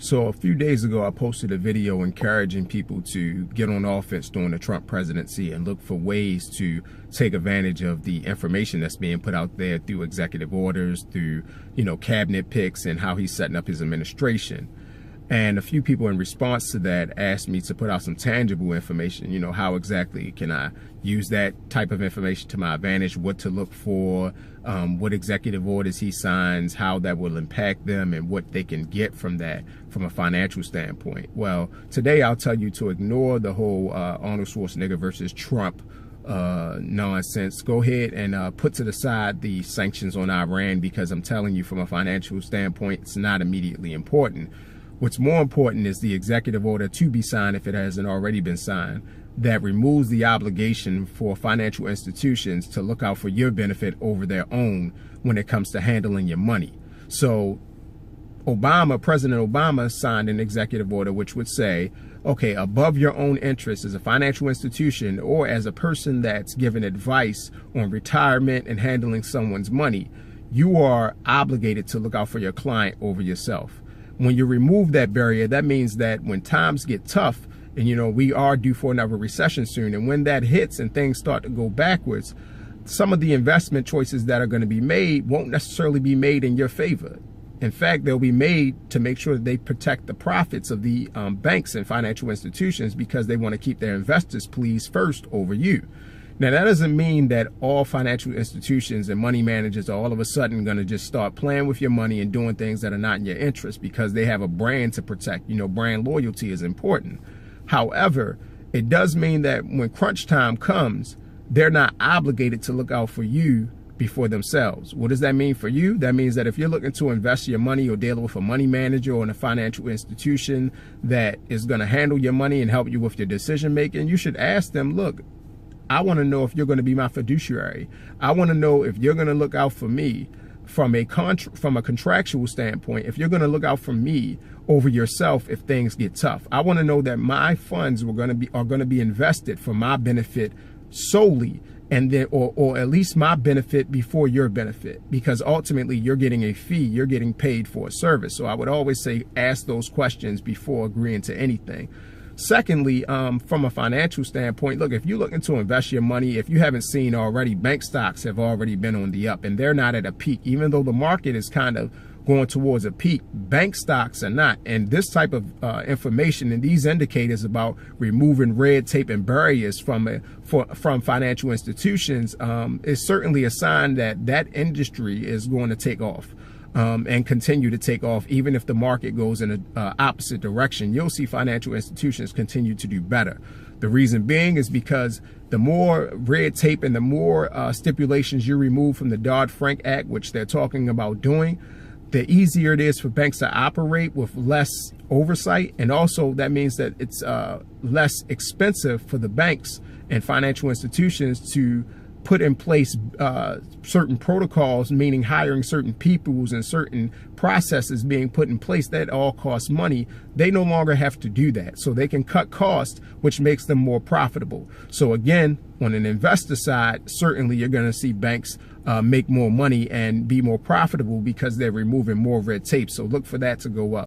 So a few days ago, I posted a video encouraging people to get on offense during the Trump presidency and look for ways to take advantage of the information that's being put out there through executive orders, through, cabinet picks, and how he's setting up his administration. And a few people in response to that asked me to put out some tangible information. How exactly can I use that type of information to my advantage, what to look for, what executive orders he signs, how that will impact them, and what they can get from that from a financial standpoint. Well, today I'll tell you to ignore the whole Arnold Schwarzenegger versus Trump nonsense. Go ahead and put to the side the sanctions on Iran, because I'm telling you from a financial standpoint, it's not immediately important. What's more important is the executive order to be signed, if it hasn't already been signed, that removes the obligation for financial institutions to look out for your benefit over their own when it comes to handling your money. So President Obama signed an executive order which would say, okay, above your own interests as a financial institution or as a person that's giving advice on retirement and handling someone's money, you are obligated to look out for your client over yourself. When you remove that barrier, that means that when times get tough, and we are due for another recession soon, and when that hits and things start to go backwards, some of the investment choices that are going to be made won't necessarily be made in your favor. In fact, they'll be made to make sure that they protect the profits of the banks and financial institutions, because they want to keep their investors pleased first over you. Now, that doesn't mean that all financial institutions and money managers are all of a sudden going to just start playing with your money and doing things that are not in your interest, because they have a brand to protect. Brand loyalty is important. However, it does mean that when crunch time comes, they're not obligated to look out for you before themselves. What does that mean for you? That means that if you're looking to invest your money or dealing with a money manager or in a financial institution that is going to handle your money and help you with your decision making, you should ask them, look, I want to know if you're going to be my fiduciary. I want to know if you're going to look out for me from a contractual standpoint, if you're going to look out for me over yourself if things get tough. I want to know that my funds are going to be invested for my benefit solely, and then or at least my benefit before your benefit, because ultimately you're getting a fee, you're getting paid for a service. So I would always say ask those questions before agreeing to anything. Secondly, from a financial standpoint, look, if you're looking to invest your money, if you haven't seen already, bank stocks have already been on the up, and they're not at a peak. Even though the market is kind of going towards a peak, bank stocks are not. And this type of information and these indicators about removing red tape and barriers from financial institutions is certainly a sign that that industry is going to take off. And continue to take off. Even if the market goes in an opposite direction, you'll see financial institutions continue to do better. The reason being is because the more red tape and the more stipulations you remove from the Dodd Frank Act, which they're talking about doing, the easier it is for banks to operate with less oversight. And also that means that it's less expensive for the banks and financial institutions to put in place certain protocols, meaning hiring certain peoples and certain processes being put in place that all cost money. They no longer have to do that. So they can cut costs, which makes them more profitable. So again, on an investor side, certainly you're going to see banks make more money and be more profitable because they're removing more red tape. So look for that to go up.